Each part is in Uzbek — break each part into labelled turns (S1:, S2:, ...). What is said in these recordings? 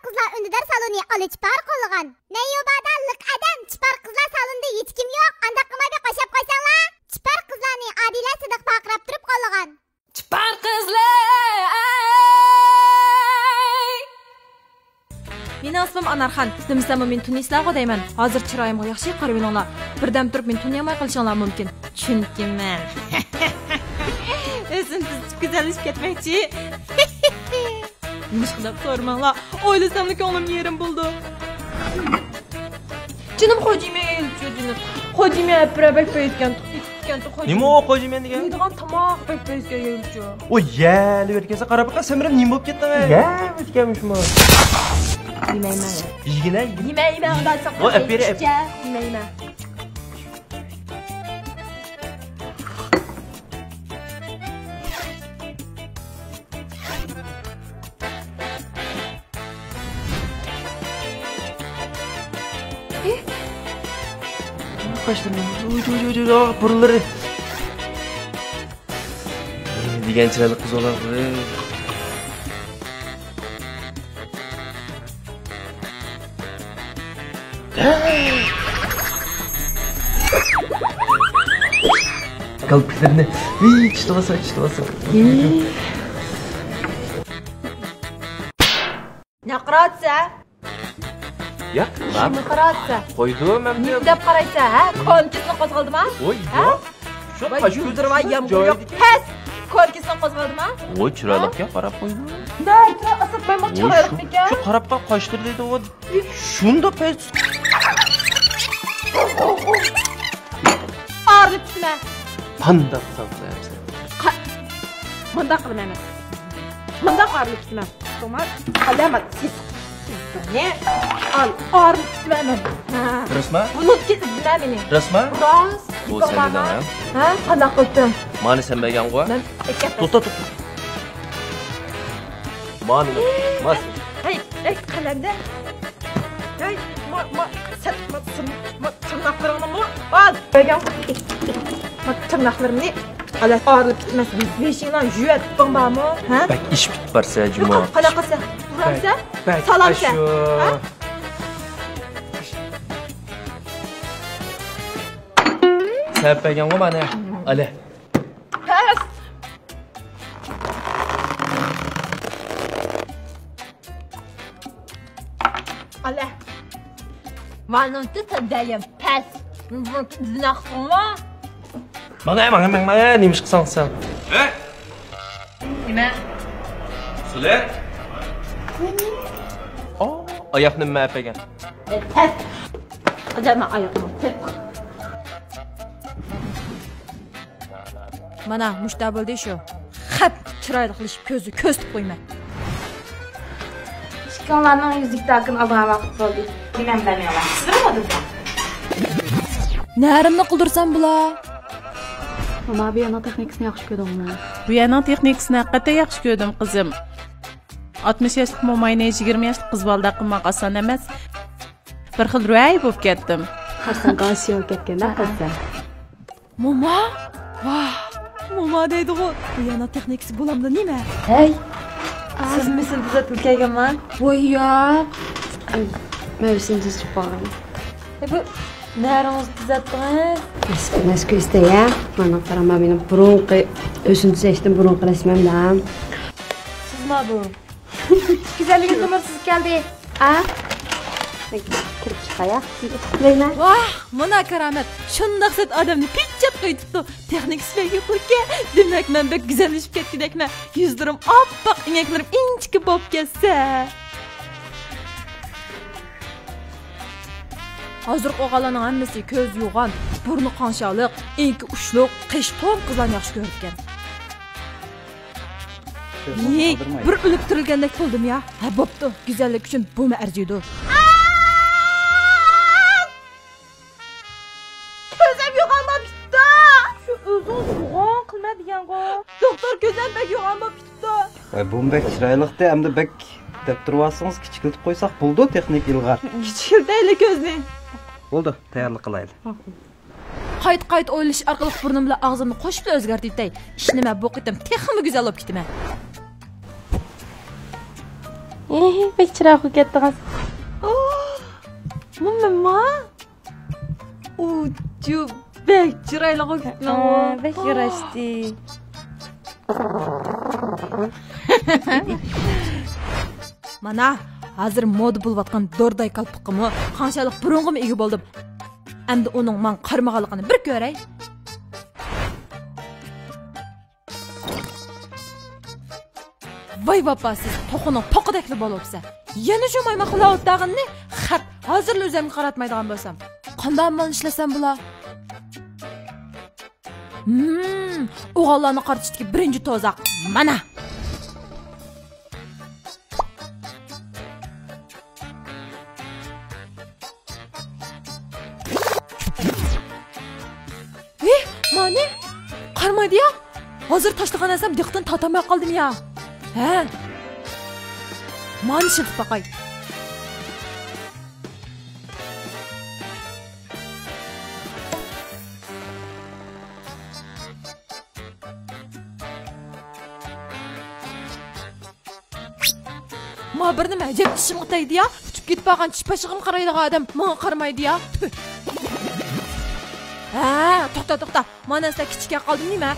S1: kızlar ünlüler salonu alı çıpar kollagan. Ne yobadallık adam çıpar kızlar salonunda hiç kim yok. Anda kımayda koşup koşanlar. Çıpar kızlarını Adile Sıdık bakrap durup kollagan.
S2: Çıpar kızlar. Meni asmam Anarxan. Demisam men Tunislarga deyman. Hozir chiroyimga yaxshi qarab olinglar. Birdam turib men tunyamay qilishinglar mumkin. Chunki men o'zim siz güzelleşib ketmoqchi. Nishqilab sormanglar. O'ylasamli ko'nglim yerim bo'ldi. Jinim xo'jimen, jinim. Xo'jimen probak qo'ygan.
S3: Nima o qo'jimen degan?
S2: Yeydigan tomoq bekbezga yeyilchi.
S3: O yali berkasa qarab baqa semirim nima bo'lib ketdimi? Ya, o'tganmishmi?
S2: Yemayman.
S3: Yigina.
S2: Yemayman, dalsa.
S3: O apere.
S2: Yemayman.
S3: Kaçtım. Buraları. Degan chiroyli qiz oladi. Kalplarını. Çıtılasa.
S2: Ne qıratsa?
S3: Ya, lan.
S2: Ne qıratsa?
S3: Qo'ydim men.
S2: Ne deb qaraysa, ha? Konkisni qo'zg'aldimi?
S3: Oy, yo'q. Shu
S2: qo'shtirma yomg'ir yo'q. Pes. Konkisni qo'zg'aldimi?
S3: Oy, chiroyliga qarab qo'ydim.
S2: Nega asab men chiroylik ekan?
S3: Shu qarab qo'shtir dedi o. Shunda pes.
S2: Arlib tutma.
S3: Panda qilsam.
S2: Bunda qilmayman. Bunda arlib tutma. To'ma, alamat siz. Ne? Al, arlib tutmayman.
S3: Rasma?
S2: Unut ketibdi meni.
S3: Rasma?
S2: Ras.
S3: Bu sendan ham.
S2: Ha, qanday qildim?
S3: Mani sen bergan qo'y.
S2: Men ekat.
S3: To'xta. Mani. Mas.
S2: Hey, qalanda. Hey, tırnaklarımı al. Bergan. Tırnaklarımni ala ağrılıb gitmesin. Beşiğinden jüyet bağmamı. Ha?
S3: Bak iş bitib barsa cuma.
S2: Qanaqasa? Uramsa? Salamsa? Ha?
S3: Sen bergan qo'y mana. Ala.
S2: Pes. Ala. Manum tutadayım pes. Zinaqsınma.
S3: Mana nima ish qilsang sen?
S2: Nima?
S3: Sizlar? Oyoqni nima bergan?
S2: Pes. Qadama oyoqni. Mana mushta bo'ldi shu. Xap chiroyli qilishib ko'z tib qo'yma.
S4: Onlarning yuzlikdagini olgan vaqt bo'ldi. Nima bilmayman. Sizlarmi?
S2: Narimni qildirsam bular.
S4: Mama bu yana texnikasini yaxshi ko'rdingmi?
S5: Bu yana texnikasini haqiqatda yaxshi ko'rdim qizim. 60 yoshlik momayni 20 yoshlik qiz bolda qilmoq oson emas. Bir xil ro'y bo'lib ketdim.
S4: Qarsan qasiyo ketganda qilsa.
S2: Mama? Vah! Mama deydi-ku. Bu yana texnikasi bo'lamdi nima?
S4: Hey.
S2: Siz misl tuzatib kelganman.
S4: Voy yo'q. Men o'zim tuzatib qo'ydim.
S2: Bu naringizni tuzatdingiz?
S4: Naskuista ya. Mana qarama mening burunqi o'zim tuzatdim burunqi rasmimdan.
S2: Sizmi bu?
S4: Güzelliğin numarasız geldi. Kirib chiqaya. Layla.
S2: Vah, mana karamat. Shundoq set odamni pitchab qo'yibdi. Texnikasiga yo'qlikka. Demak, men bek go'zallashib ketdikman. Yuzlarim oppoq, ingaklarim inchiki bo'lib ketsa. Hozir o'g'alarning hammasi ko'z yo'g'on, burni qanshaliq, inki ushliq, qish to'm qizlarni yaxshi ko'rgan. Bir o'lib tirilgandek bo'ldim ya. Ha, bo'pti. Go'zallik uchun bumi arziydi. Ko'zim yo'g'onma bitdi. Shu o'zing yo'g'on qilma degan-ku. Doktor ko'zim bek yo'g'onma bitdi.
S6: Bu bek chiroyliqda, hamda bek deb turibsiz, kichikiltib qo'ysak bo'ldi, texnik ilg'or.
S2: Kichikiltayli ko'zni.
S6: Bo'ldi, tayyorlik qilaylik.
S2: Qayt o'ylash orqali burnim bilan og'zimni qo'shib o'zgartirday. Ish nima bu qitim texmi go'zal bo'lib ketman.
S5: Bek chiroq bo'lib ketdingiz.
S2: Mama. Ucu bek chiroyli bo'lib ketding.
S5: Bek yurashdi.
S2: Mana hozir moda bo'layotgan dorday qalpiqimni qanchalik burunqimga ega bo'ldim. Endi uning men qarmag'anligini bir ko'ray. Voy bapa, siz to'qining toqidakli bo'libsa. Yana shu mayma qilayotganini xat hozirli o'zimga qaratmaydigan bo'lsam, qanday amal ishlasam bular? O'g'illarni qaritishga birinchi tozaq mana. Mani? Qarmaydi ya? Hozir tashlagan narsam diqqatdan tatamay qoldim ya. Ha? Mani shiltib baqay. Ma bir nima ajab tishim qitaydi ya. Tutib ketib qolgan tish pashig'im qaraydigan odam menga qaramaydi ya. Ha, to'xta. Mana sizlar kichikka qoldim nima?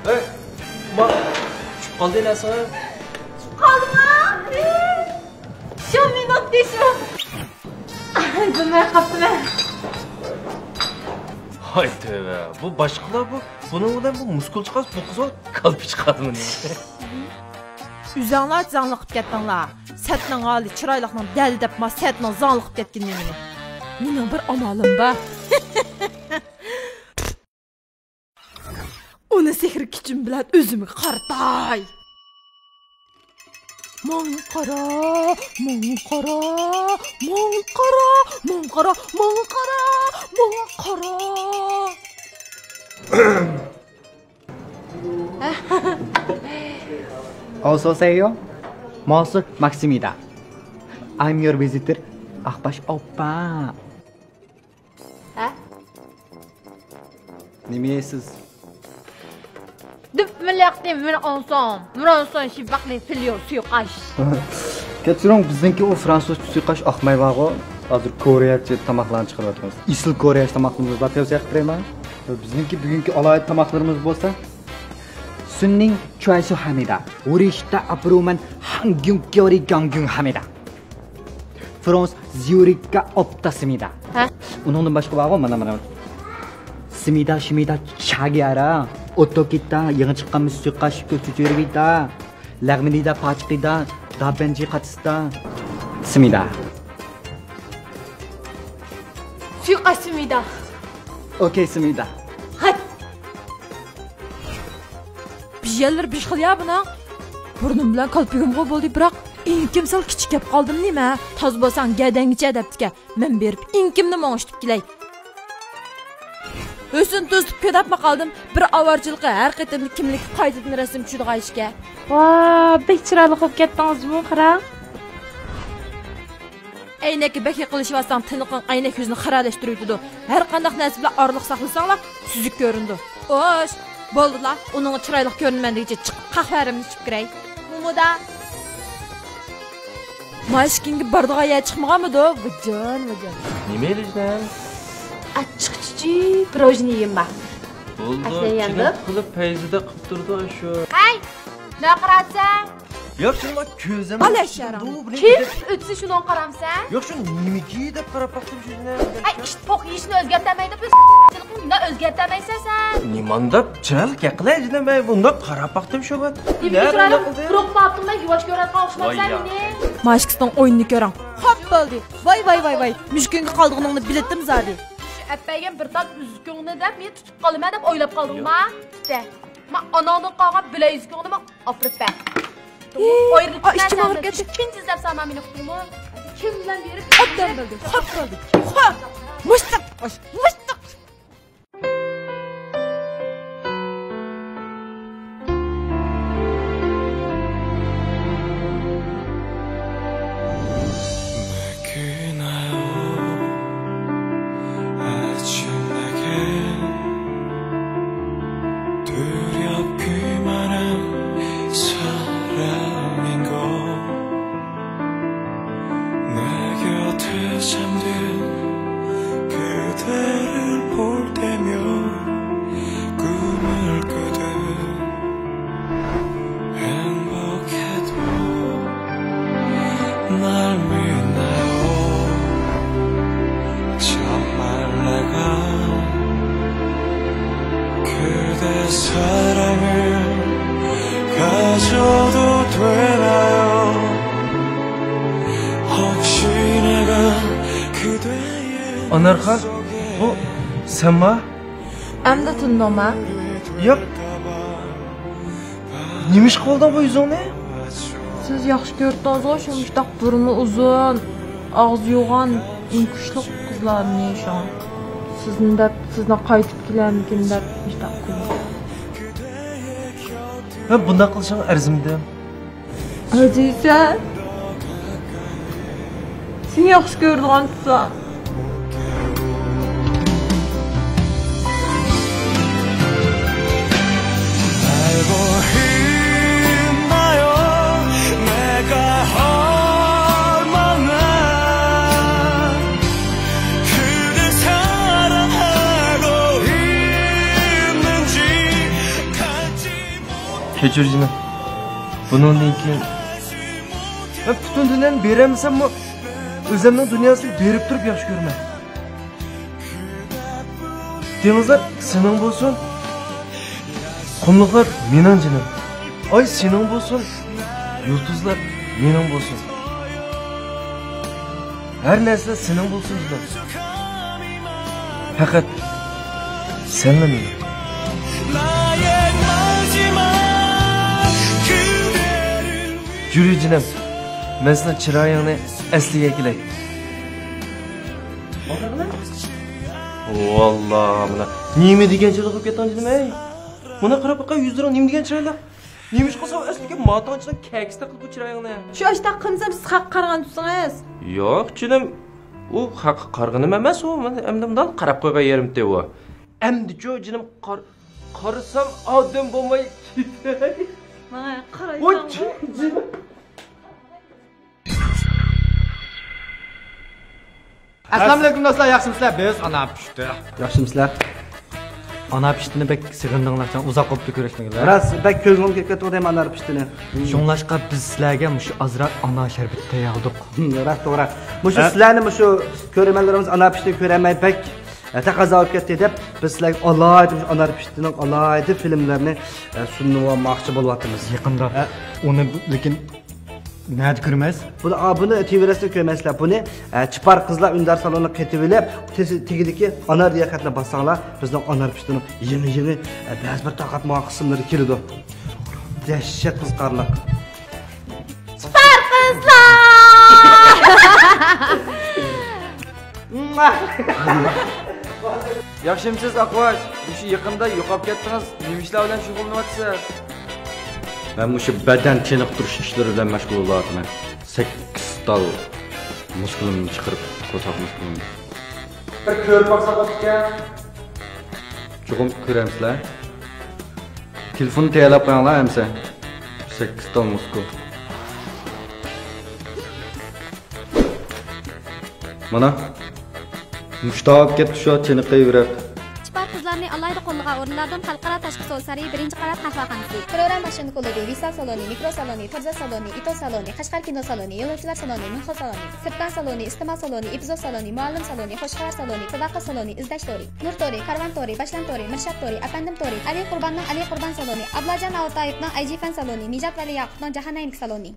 S3: Hey, ma, tushib qoldinglar sen?
S2: Qoldimmi? Shu minut desam. Bilmay qopdim.
S3: Hay tövbe, bu başqalar bu. Bunun bilan bu muskul chiqas, bu qiz qalbi chiqadimi?
S2: Üzanglar zanglı qilib ketdinglar. Satning holi chiroyliqning dal deb ma satning zanglı qilib ketganligini. Mening bir amalim bor. Uni sehr kuchim bilan o'zimga qaratay. Mon qara.
S7: Also say yo, Master Maximida. I'm your visitor, Akbash Oppa.
S2: Ha?
S7: Nima yeysiz?
S2: Dib milaqdim men onson. Muronson shi vaqtli filyo suyqash.
S7: Kechiring, bizniki u fransuz suyqash oqmayvag'o. Hozir Koreyacha tamoqlarni chiqaryapmiz. Isl Koreya tamoqlarimiz bor, tavsiya qilmayman. Bizniki bugungi alohida tamoqlarimiz bo'lsa, Sunning Choysu Hamida, Urishta Apruman Hangyung Kyori Gangyung Hamida. Frans Zurikka Optasimida.
S2: Ha?
S7: Uningdan boshqa bormi? Mana. Simida Shimida Chagiara, Otokita, yangi chiqqan musiqash ko'chirgida, Lagminida Pachqida, Dabenji Qatista, Simida.
S2: Suyqasimida.
S7: Okay, Simida.
S2: Hadi. Bir yerler bir xil ya buna. Burnum bilan qalpigimga bo'ldi, biroq inkimsal kichik gap qoldim nima? Toz bo'lsang gadangicha debdika. Men berib inkimni mo'ng'ishib kelay. O'zim to'sib ketibma qoldim. Bir avarchilikqa har qatimni kimlik qaytadan rasm tushirgan ishga.
S5: Va, bek chiroyli bo'lib ketdingizmi, qarang.
S2: Aynaki bek qilishyapsan, tiniqing aynak yuzni xiralashtiribdi. Har qanday narsa bilan orliq saqlasanglar, suzuk ko'rindi. Xo'sh, bo'ldilar. Uning chiroyli ko'rinmandigicha chiqib qahvarimni ichib kiray. Mumuda. Mashkinga bardaga ya chiqmaganmidi? Vajon.
S3: Nima elisdan?
S2: Achchiqchi pirojni yeyman.
S3: Bo'ldi.
S2: Aslayanda
S3: qilib payzida qilib turdi shu.
S2: Qay, nima qaratsang?
S3: Yo'q, shunga ko'zim.
S2: Alasharam. Kim o'tsa shuni qaramsan?
S3: Yo'q, shuni nimiki deb qarab baqdim shuni.
S2: Ay, ish poq yishni o'zgartirmaydi, biz tilqingni o'zgartirmaysan sen.
S3: Nimanda chiroyli qilay demay, bunda qarab baqdim shu bat.
S2: Biroq ma'qulmi, yuvosh ko'radigan o'xshamaysan meni. Mashqdan o'yinni ko'rang. Hop bo'ldi. Voy. Mushkunga qoldig'ingni biletdim zodi. Appagam bir tot uzukingni deb men tutib qolaman deb o'ylab qoldingmi? De. Men onangdan qolgan bilayizkingni men opirib ber. Oyrilib ketdi. Kim izlab salma meni qutimi? Kim bilan berib? Odam bo'ldi. Hop bo'ldi. Hop. Mushtiq.
S8: 두렵기만 한 믿나요 정말 내가 그대 사랑을 가져도 되나요 혹시 내가 그대의
S3: Anarxan, bu sen mi?
S2: Endi tundama.
S3: Yo'q. Nima ish qolding bu yuzingni?
S2: Siz yaxshi ko'rdingiz shundoq burni uzun, og'zi yo'g'on, kuchli qizlarni ishon. Sizni qaytib kelarmikin deb ishtaq qildim.
S3: Ben bunday qilishing arzimdi.
S2: Aziza. Sen yaxshi ko'rgansan.
S3: Kechir jinim. Bundan keyin ben butun dunyoni beramisanmi? O'zimning dunyosini berib turib yaxshi ko'raman. Dengizlar sening bo'lsin. Qumliqlar mening jinim. Oy sening bo'lsin. Yulduzlar mening bo'lsin. Her narsa sening bo'lsin jinim. Faqat senla mening. Yürü canım, ben sana çırağını esliye geleyim. Vallahi buna. Nime degen çırağ koyup yatan canım ey? Buna qarab baqa 100 lira nime degen çırağlar? Nime iş qilsam esliga matanchidan keksta qilib bu çırağını.
S2: Shu ishda qilsam siz haq qargan tutsangiz.
S3: Yo'q canım, u haq qarg'inim emas u. Men bundan qarab qo'ygan yerimda u. Endi-chu canım qarasam odam bo'lmay ketay.
S2: Mana qaraysan.
S7: Assalomu alaykum do'stlar, yaxshimisizlar? Biz ana pishdi. Yaxshimisizlar? Ana pishdini bek sig'indinglardan uzoq qolibdi ko'rishmaganlar.
S6: Ras bek ko'nglim kelib ketdi odam ana pishdini.
S7: Shunlashqa biz sizlarga mushu azroq ana sharbati tayyorladik.
S6: Ras to'g'ri. Mushu sizlarni mushu ko'rmanlarimiz ana pishdini ko'ramay bek taqozo olib ketdi deb biz sizlarga alohida ana pishdining alohida filmlarni sunmoqchi bo'lyapmiz.
S7: Yaqinda uni lekin nerede ko'rmaysiz?
S6: Buni TV'sida ko'rmaysizlar. Buni Chipar qizlar undar saloniga ketib olib, tegidagi anar deya xatni bossanglar, bizning anar pishdini yeni ba'zi bir taqatma qismlari keladi. Dahshat qiziqarli.
S2: Chipar qizlar!
S9: Yaxshimisiz Aqvash? Shu yaqinda yo'qolib ketdingiz. Nima ishlar bilan shug'ullanyapsiz?
S10: Ben bu beden çeniktiriş işleri bilen meşgul olayım. 8 dal muskulumni çıkarıp kotak muskulumni.
S9: Bir ko'rib baksak ekan.
S10: Çoğum ko'ramsizlar. Telefonni tayyorlab qo'yinglar hamsa. 8 dal muskul. Mana mushtaq ketdi shu cheniqqa yurib.
S1: Chipar qizlarning alayda qo'llig'a o'rinlardan xalqaro tashqi sari 1-qavat qahvaxonasi. Program mashina klubı, Visal saloni, Mikro saloni, Forza saloni, Ito saloni, Qashqar kino saloni, Yo'lovchilar saloni, Minxo saloni, Sirtan saloni, Istimal saloni, Epizod saloni, Muallim saloni, Xo'shxabar saloni, Sadaqa saloni, Izdash tori, Nur tori, Karvan tori, Bashlan tori, Mirshad tori, Afandim tori, Ali Qurbonning Ali Qurbon saloni, Ablajon Altayevning IG Fan saloni, Nijat Vali Yaqubning Jahannamlik saloni.